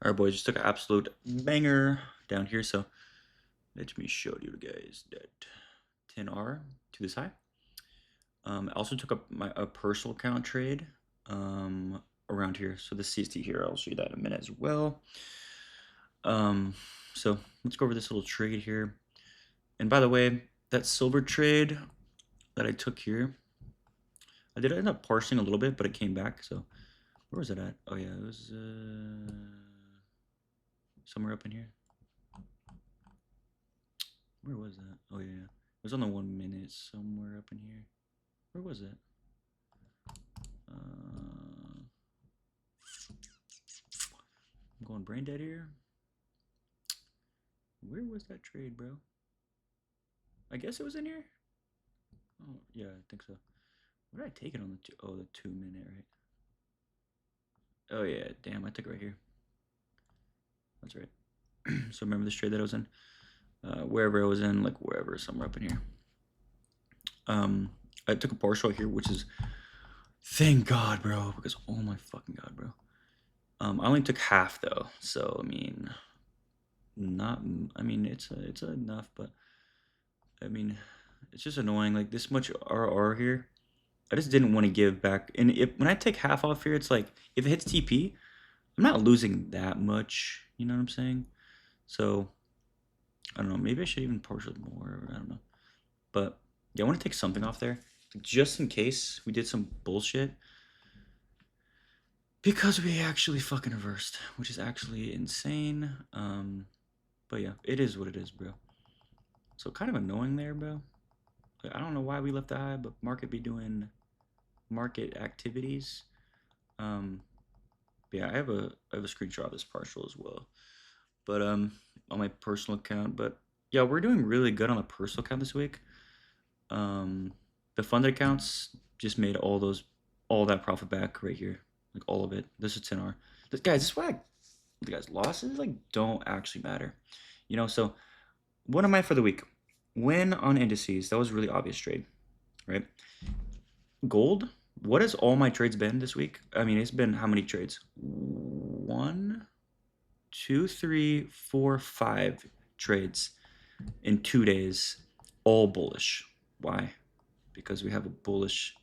All right, boys, just took an absolute banger down here. So let me show you guys that 10R to this high. I also took a personal account trade around here. So the CST here, I'll show you that in a minute as well. Um, so let's go over this little trade here. And by the way, that silver trade that I took here, I did end up parsing a little bit, but it came back. So where was it at? Oh yeah, it was somewhere up in here. Where was that? Oh yeah, it was on the 1 minute somewhere up in here. Where was it? I'm going brain dead here. Where was that trade, bro? I guess it was in here. Oh yeah, I think so. What did I take it on the two? Oh, the 2 minute, right? Oh yeah, damn, I took it right here. That's right. So remember this trade that I was in, wherever I was in, like wherever, somewhere up in here. I took a partial here, which is, thank God, bro, because oh my fucking God, bro. I only took half though, so I mean, not. I mean, it's enough, but I mean, it's just annoying. Like this much RR here, I just didn't want to give back. And if when I take half off here, it's like if it hits TP, I'm not losing that much. You know what I'm saying? So I don't know. Maybe I should even partial more. I don't know. But yeah, I want to take something off there just in case we did some bullshit. Because we actually fucking reversed, which is actually insane. But yeah, it is what it is, bro. So kind of annoying there, bro. Like, I don't know why we left that high, but market be doing market activities. Um, yeah, I have a screenshot of this partial as well, but on my personal account. But yeah, we're doing really good on the personal account this week. Um, the funded accounts just made all that profit back right here, like all of it. This is 10R. This is why the guys losses like don't actually matter, you know. So what am I for the week? Win on indices. That was a really obvious trade, right? Gold. What has all my trades been this week? I mean, it's been how many trades? One, two, three, four, five trades in 2 days, all bullish. Why? Because we have a bullish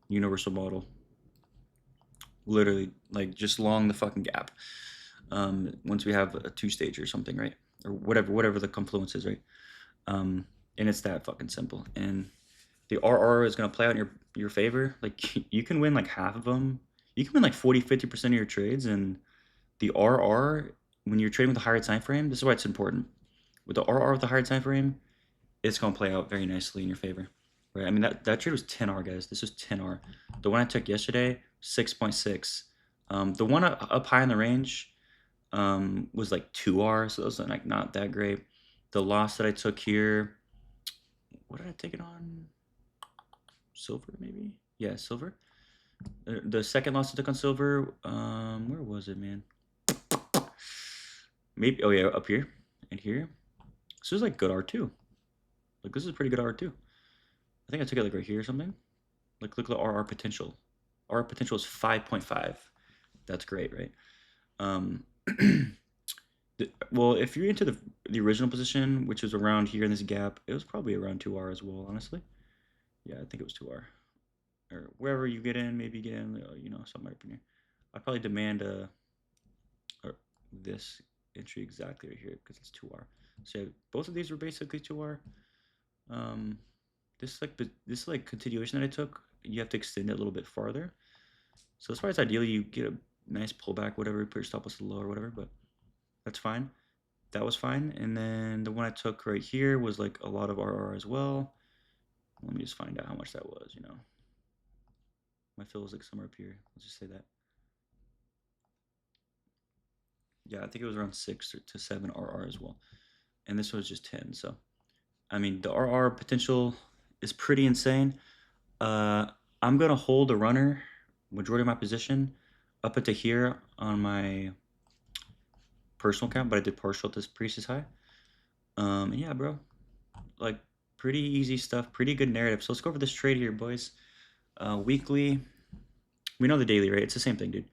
universal model. Literally, like just long the fucking gap. Once we have a two stage or something, right? Or whatever the confluence is, right? Um, and it's that fucking simple. And the RR is going to play out in your favor. Like you can win like half of them. You can win like 40-50% of your trades, and the RR when you're trading with a higher time frame, this is why it's important. With the RR with the higher time frame, it's going to play out very nicely in your favor. Right? I mean that trade was 10R, guys. This was 10R. The one I took yesterday, 6.6. The one up high in the range was like 2R, so that was like not that great. The loss that I took here, what did I take it on? Silver, maybe? Yeah, silver. The second loss I took on silver, where was it, man? Maybe, oh yeah, up here and here. This is like good R2. Like this is pretty good R2. I think I took it like right here or something. Like look at the RR potential. R potential is 5.5. That's great, right? Um, well, if you're into the original position, which was around here in this gap, it was probably around 2R as well, honestly. Yeah, I think it was 2R. Or wherever you get in, maybe get in, you know, somewhere up in here. I'd probably demand or this entry exactly right here because it's 2R. So both of these were basically 2R. Um, this like continuation that I took, you have to extend it a little bit farther. So as far as ideally, you get a nice pullback, whatever, put your stop loss low or whatever, but that's fine. That was fine. And then the one I took right here was like a lot of RR as well. Let me just find out how much that was, you know. My fill was like somewhere up here. Let's just say that. Yeah, I think it was around 6 to 7 RR as well. And this was just 10. So, I mean, the RR potential is pretty insane. Uh, I'm going to hold a runner, majority of my position, up into here on my personal account, but I did partial at this previous high. And yeah, bro, like pretty easy stuff, pretty good narrative. So let's go over this trade here, boys. Weekly, we know the daily, right? It's the same thing, dude.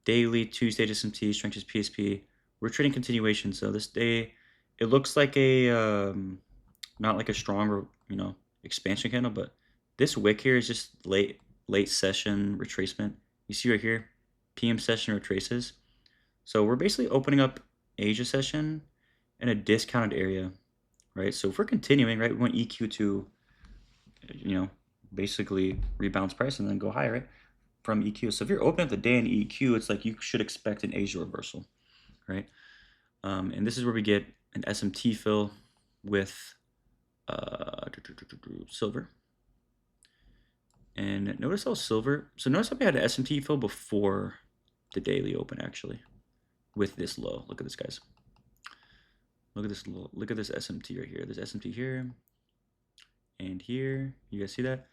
daily, Tuesday SMT, strength is PSP. We're trading continuation. So this day, it looks like a not like a stronger, expansion candle, but this wick here is just late session retracement. You see right here, PM session retraces. So we're basically opening up Asia session in a discounted area, right? So if we're continuing, right, we want EQ to, basically rebalance price and then go higher, right, from EQ. So if you're opening up the day in EQ, it's like you should expect an Asia reversal, right? And this is where we get an SMT fill with silver. And notice how silver, so notice how we had an SMT fill before the daily open actually with this low. Look at this, guys. Look at this SMT right here. There's SMT here and here. You guys see that?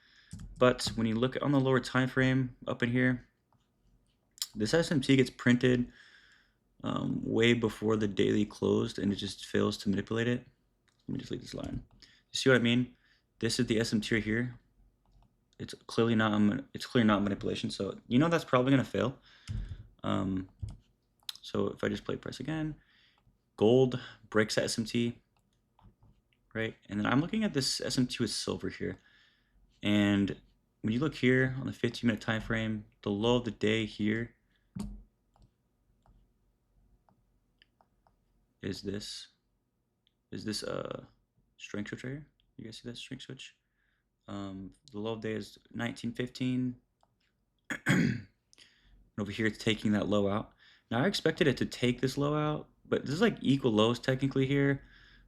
But when you look on the lower time frame up in here, this SMT gets printed way before the daily closed, and it just fails to manipulate it. Let me just leave this line. You see what I mean? This is the SMT right here. It's clearly not manipulation, so that's probably gonna fail. So if I just play price again, gold breaks that SMT, right? And then I'm looking at this SMT with silver here, and when you look here on the 15-minute time frame, the low of the day here is this strength switch right here. You guys see that strength switch? The low of the day is 1915. And over here, it's taking that low out. Now I expected it to take this low out, but this is like equal lows technically here,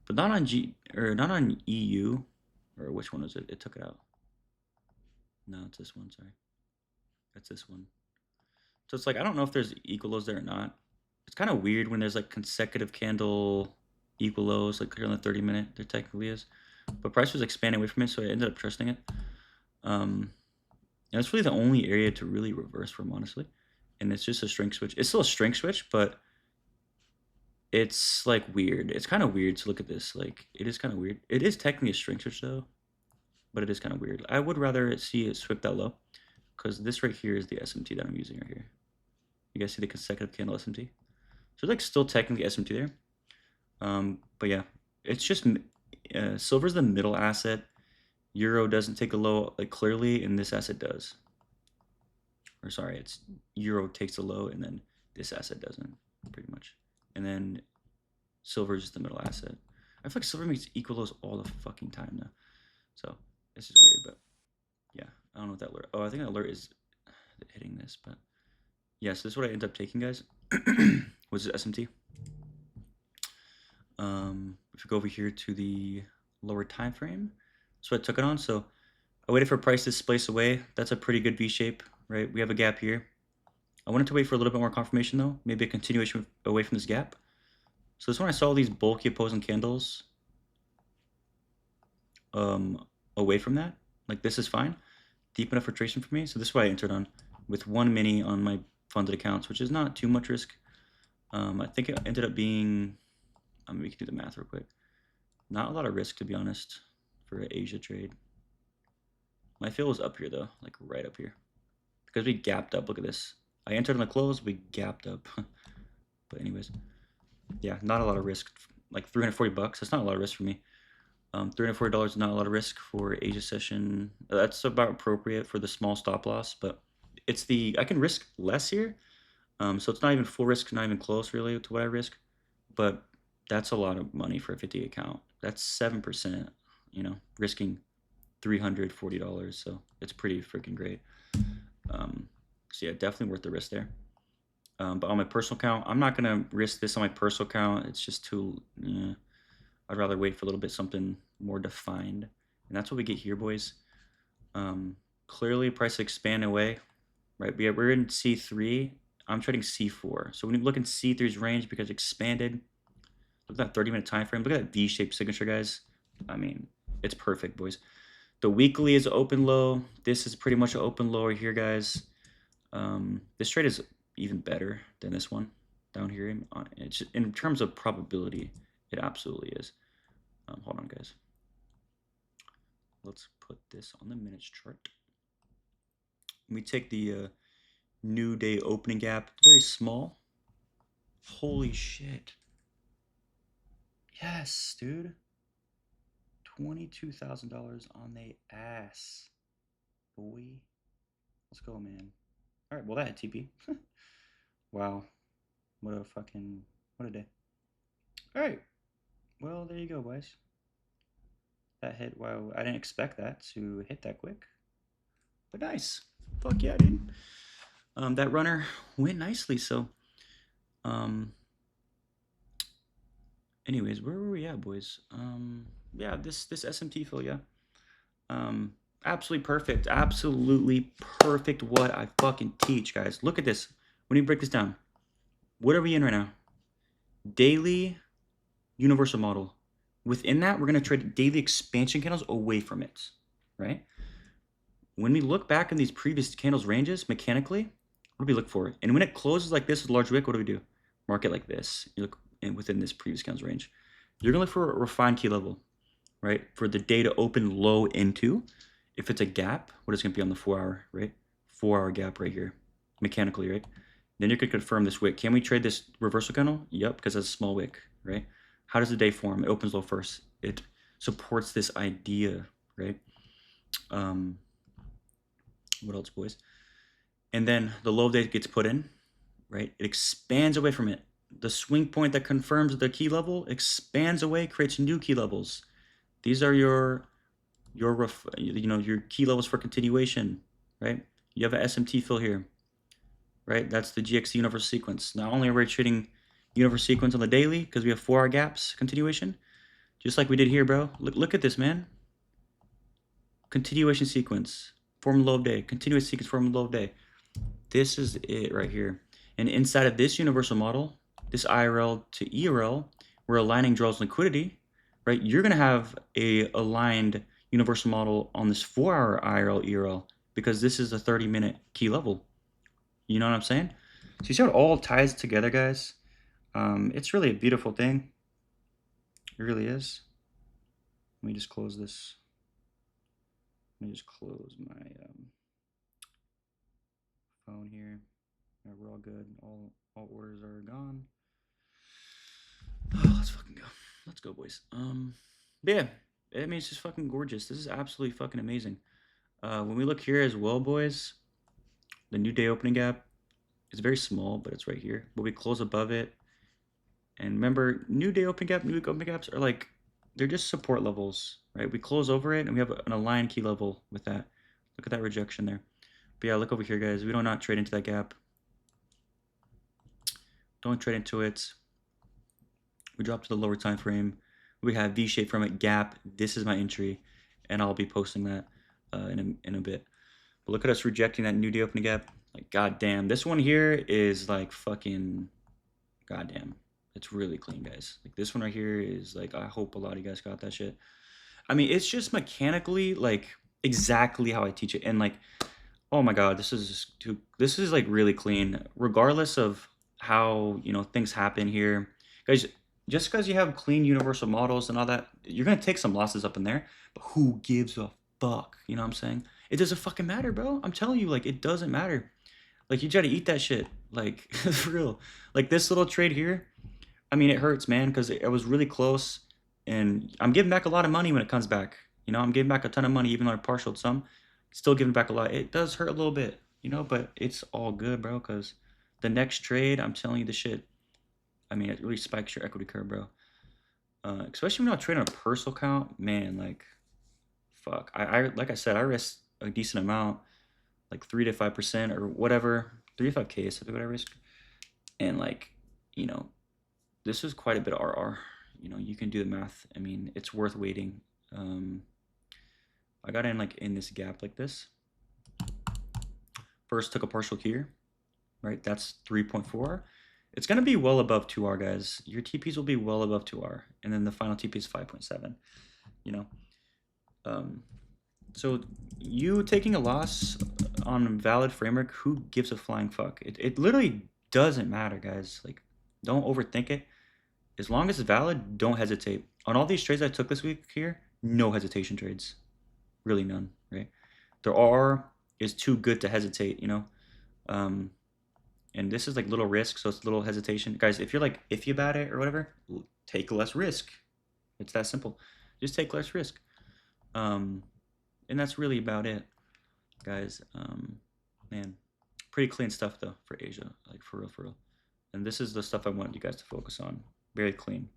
but not on not on EU, or which one is it? It took it out. No, it's this one. Sorry, that's this one. So it's like I don't know if there's equal lows there or not. It's kind of weird when there's like consecutive candle equal lows, like here on the 30-minute. There technically is, but price was expanding away from it, so I ended up trusting it. It's really the only area to really reverse from, honestly. And it's just a strength switch. It's still a strength switch, but it's like weird. It's kind of weird to look at this. Like it is kind of weird. It is technically a strength switch though, but it is kind of weird. I would rather see it sweep that low, because this right here is the SMT that I'm using right here. You guys see the consecutive candle SMT? So it's like still technically SMT there. But yeah, it's just silver's the middle asset. Euro doesn't take a low like clearly, and this asset does. Or sorry, it's Euro takes a low, and then this asset doesn't, pretty much. And then silver is just the middle asset. I feel like silver makes equal lows all the fucking time now. So this is weird, but yeah, I don't know what that alert. Oh, I think that alert is hitting this, but yeah. So this is what I end up taking, guys. Was it SMT? If we go over here to the lower time frame, that's what I took it on. So I waited for price to splice away. That's a pretty good V shape, right? We have a gap here. I wanted to wait for a little bit more confirmation though, maybe a continuation away from this gap. So this is when I saw these bulky opposing candles away from that. Like this is fine, deep enough retracement for me. So this is why I entered on with 1 mini on my funded accounts, which is not too much risk. I think it ended up being, we can do the math real quick. Not a lot of risk, to be honest, for an Asia trade. My fill was up here though, like right up here, because we gapped up. Look at this. I entered on the close, we gapped up. But anyways, yeah, not a lot of risk. Like 340 bucks, that's not a lot of risk for me. $340 is not a lot of risk for Asia session. That's about appropriate for the small stop loss, but it's I can risk less here. So it's not even full risk, not even close really to what I risk, but that's a lot of money for a 50 account. That's 7%, risking $340. So it's pretty freaking great. So yeah, definitely worth the risk there. But on my personal account, I'm not gonna risk this on my personal account. It's just too, I'd rather wait for a little bit something more defined. And that's what we get here, boys. Clearly price expand away, right? We're in C3. I'm trading C4. So when you look in C3's range, because it expanded, look at that 30-minute time frame. Look at that V-shaped signature, guys. I mean, it's perfect, boys. The weekly is open low. This is pretty much an open low here, guys. This trade is even better than this one down here. It's just, in terms of probability, it absolutely is. Hold on, guys. Let's put this on the minutes chart. We take the New day opening gap, very small. Holy shit. Yes, dude. $22,000 on the ass, boy. Let's go, man. All right, well, that had TP. Wow. What a fucking, what a day. All right. Well, there you go, boys. That hit, wow, I didn't expect that to hit that quick. But nice. Fuck yeah, dude. That runner went nicely, so, um, anyways, where were we at, boys? Yeah, this SMT fill, yeah. Um, absolutely perfect. Absolutely perfect what I fucking teach, guys. Look at this. When you break this down, what are we in right now? Daily universal model. Within that, we're going to trade daily expansion candles away from it, right? When we look back in these previous candles ranges, mechanically, what do we look for? And when it closes like this with a large wick, what do we do? Mark it like this. You look within this previous candles range. You're going to look for a refined key level, right? For the day to open low into. If it's a gap, what is going to be on the 4 hour, right? 4 hour gap right here, mechanically, right? Then you could confirm this wick. Can we trade this reversal candle? Yep, because it's a small wick, right? How does the day form? It opens low first. It supports this idea, right? What else, boys? And then the low day gets put in, right? It expands away from it. The swing point that confirms the key level expands away, creates new key levels. These are your key levels for continuation, right? You have an SMT fill here, right? That's the GXC universal sequence. Not only are we trading universal sequence on the daily because we have 4 hour gaps continuation, just like we did here, bro. Look at this, man. Continuation sequence, form low of day, continuous sequence, form low of day. This is it right here. And inside of this universal model, this IRL to ERL, we're aligning draws liquidity, right? You're gonna have a aligned universal model on this 4 hour IRL ERL because this is a 30-minute key level. You know what I'm saying? So you see how it all ties together, guys? It's really a beautiful thing. It really is. Let me just close this. Let me just close my phone here. Yeah, we're all good. All orders are gone. Oh, let's fucking go. Let's go, boys. Yeah. I mean, it's just fucking gorgeous. This is absolutely fucking amazing. When we look here as well, boys, the new day opening gap is very small, but it's right here. But we close above it. And remember, new day opening gap, new week opening gaps are like, they're just support levels, right? We close over it and we have an aligned key level with that. Look at that rejection there. But yeah, look over here, guys. We do not trade into that gap. Don't trade into it. We drop to the lower time frame. We have V-shape from it, gap. This is my entry, and I'll be posting that in a bit. But look at us rejecting that new day opening gap. Like, goddamn. This one here is like fucking goddamn. It's really clean, guys. Like, this one right here is like, I hope a lot of you guys got that shit. I mean, it's just mechanically like exactly how I teach it. And like, oh my god, this is like really clean. Regardless of how, things happen here. Guys, just because you have clean universal models and all that, you're gonna take some losses up in there, but who gives a fuck? You know what I'm saying? It doesn't fucking matter, bro. I'm telling you, like, it doesn't matter. Like, you try to eat that shit. Like, for real. Like, this little trade here, I mean, it hurts, man, because it was really close, and I'm giving back a lot of money when it comes back. I'm giving back a ton of money, even though I partialed some. Still giving back a lot. It does hurt a little bit, but it's all good, bro, because the next trade, I'm telling you the shit. I mean, it really spikes your equity curve, bro. Especially when I trade on a personal account, man, like, fuck. I like I said, I risk a decent amount, like 3 to 5% or whatever, 3 to 5K is what I risk, and like, you know, this is quite a bit of RR. You can do the math. I mean, it's worth waiting. I got in like in this gap like this. First took a partial here, right? That's 3.4. It's going to be well above 2R, guys. Your TPs will be well above 2R. And then the final TP is 5.7, So you taking a loss on valid framework, who gives a flying fuck? It literally doesn't matter, guys. Like, don't overthink it. As long as it's valid, don't hesitate. On all these trades I took this week here, no hesitation trades. Really none, right? There are is too good to hesitate, And this is like little risk, so it's little hesitation. Guys, if you're like iffy about it or whatever, take less risk. It's that simple. Just take less risk. And that's really about it, guys. Man, pretty clean stuff though for Asia, like for real, for real. And this is the stuff I wanted you guys to focus on. Very clean.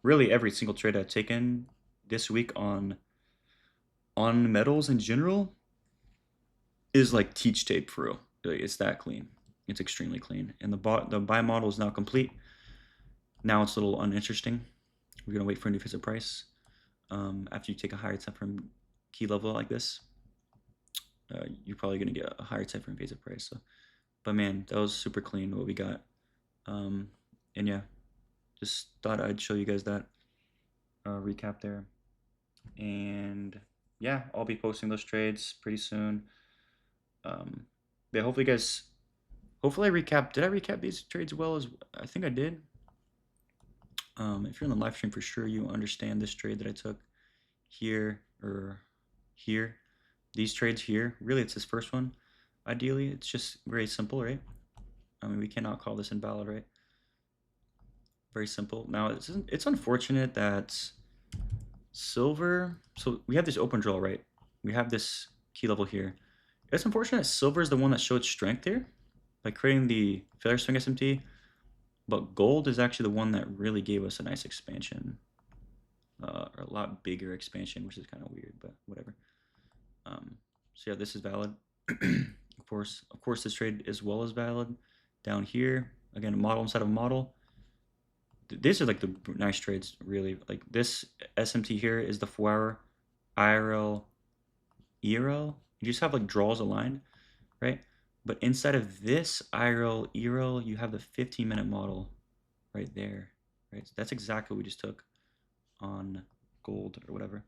Really, every single trade I've taken this week on metals in general is like teach tape for real. Like, it's that clean. It's extremely clean. And the buy model is now complete. Now it's a little uninteresting. We're gonna wait for a new visit price. After you take a higher time frame key level like this, you're probably gonna get a higher time frame visit price. So, but man, that was super clean what we got. And yeah, just thought I'd show you guys that recap there. And yeah, I'll be posting those trades pretty soon. Yeah, hopefully, guys. Hopefully, I recap. Did I recap these trades well? As I think I did. If you're in the live stream, for sure you understand this trade that I took here or here. These trades here. Really, it's this first one. Ideally, it's just very simple, right? I mean, we cannot call this invalid, right? Very simple. Now, it's unfortunate that silver. So we have this open draw, right? We have this key level here. It's unfortunate silver is the one that showed strength here by creating the failure swing SMT, but gold is actually the one that really gave us a nice expansion, or a lot bigger expansion, which is kind of weird, but whatever. So yeah, this is valid. Of course, this trade as well is valid. Down here, again, a model inside of a model. These are like the nice trades, really. Like this SMT here is the 4-hour IRL, ERL. You just have like draws aligned, right? But inside of this IRL, ERL, you have the 15-minute model right there, right? So that's exactly what we just took on gold or whatever.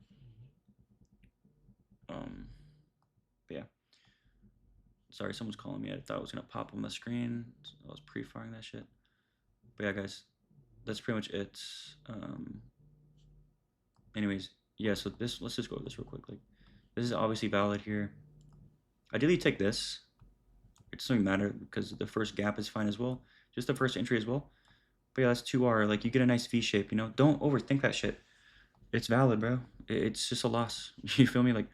But yeah. Sorry, someone's calling me. I thought it was gonna pop on the screen. So I was pre-firing that shit. But yeah, guys, that's pretty much it. Anyways, yeah. So let's just go over this real quick. Like, this is obviously valid here. Ideally, take this. It doesn't matter because the first gap is fine as well. Just the first entry as well. But yeah, that's 2R. Like, you get a nice V shape. You know, don't overthink that shit. It's valid, bro. It's just a loss. You feel me? Like,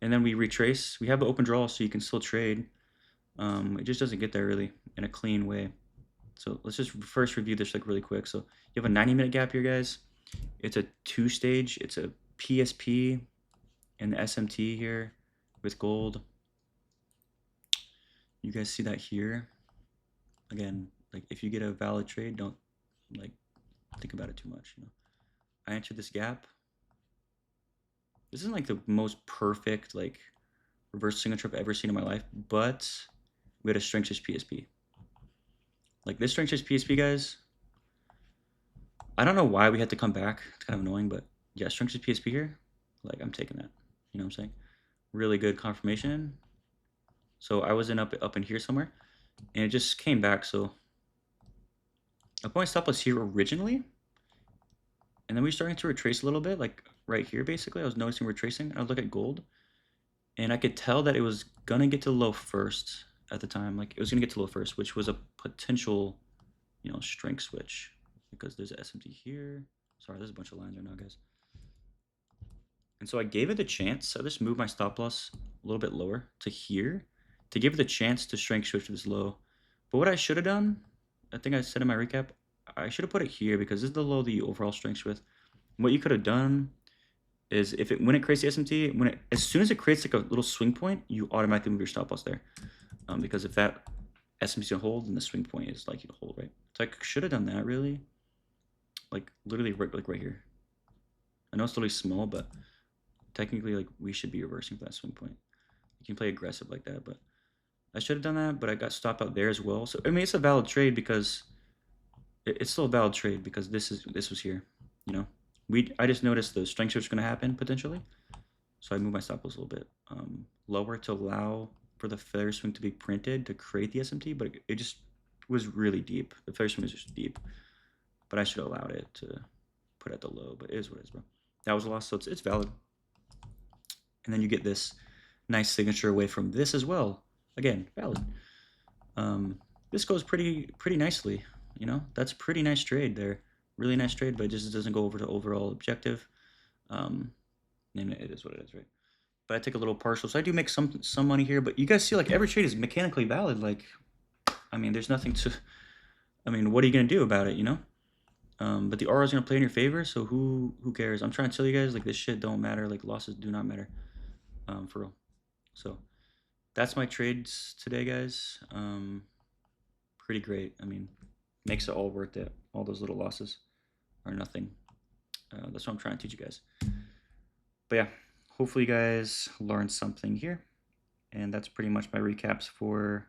and then we retrace. We have the open draw, so you can still trade. It just doesn't get there really in a clean way. So let's just first review this like really quick. So you have a 90-minute gap here, guys. It's a 2-stage. It's a PSP and the SMT here with gold. You guys see that here? Again, like if you get a valid trade, don't like think about it too much. You know, I entered this gap. This isn't like the most perfect like reverse signature I've ever seen in my life, but we had a strength shift PSP. Like this strength shift PSP, guys. I don't know why we had to come back. It's kind of annoying, but yeah, strength shift PSP here. Like I'm taking that. You know what I'm saying? Really good confirmation. So I was up in here somewhere, and it just came back. So a point stop was here originally, and then we started to retrace a little bit, like right here basically. I was noticing retracing. I would look at gold, and I could tell that it was gonna get to low first at the time. Like it was gonna get to low first, which was a potential, you know, strength switch because there's an SMT here. Sorry, there's a bunch of lines right now, guys. And so I gave it a chance. I just moved my stop loss a little bit lower to here to give it the chance to strength switch this low. But what I should have done, I think I said in my recap, I should have put it here because this is the low the overall strength with. What you could have done is when it creates the SMT, as soon as it creates like a little swing point, you automatically move your stop loss there. Because if that SMT is gonna hold, then the swing point is likely to hold, right? So I should have done that really. Like literally right here. I know it's literally small, but technically like we should be reversing for that swing point. You can play aggressive like that, but I should have done that, but I got stopped out there as well. So I mean, it's a valid trade because it's still a valid trade because this was here. You know, I just noticed the strength shift is going to happen potentially, so I moved my stop loss a little bit lower to allow for the failure swing to be printed to create the SMT, but it just was really deep. The failure swing was just deep, but I should have allowed it to put at the low. But it is what it is, bro. That was a loss, so it's valid. And then you get this nice signature away from this as well. Again, valid. This goes pretty nicely. You know, that's a pretty nice trade there. Really nice trade, but it just doesn't go over the overall objective. Um, and it is what it is, right? But I take a little partial, so I do make some money here. But you guys see, like, every trade is mechanically valid. Like, I mean, there's nothing to. I mean, what are you gonna do about it? You know. But the aura is gonna play in your favor, so who cares? I'm trying to tell you guys, like, this shit don't matter. Like, losses do not matter, for real. So that's my trades today, guys. Pretty great. I mean, makes it all worth it. All those little losses are nothing. That's what I'm trying to teach you guys. But yeah, hopefully you guys learned something here. And that's pretty much my recaps for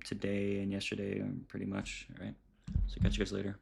today and yesterday, pretty much. All right. So catch you guys later.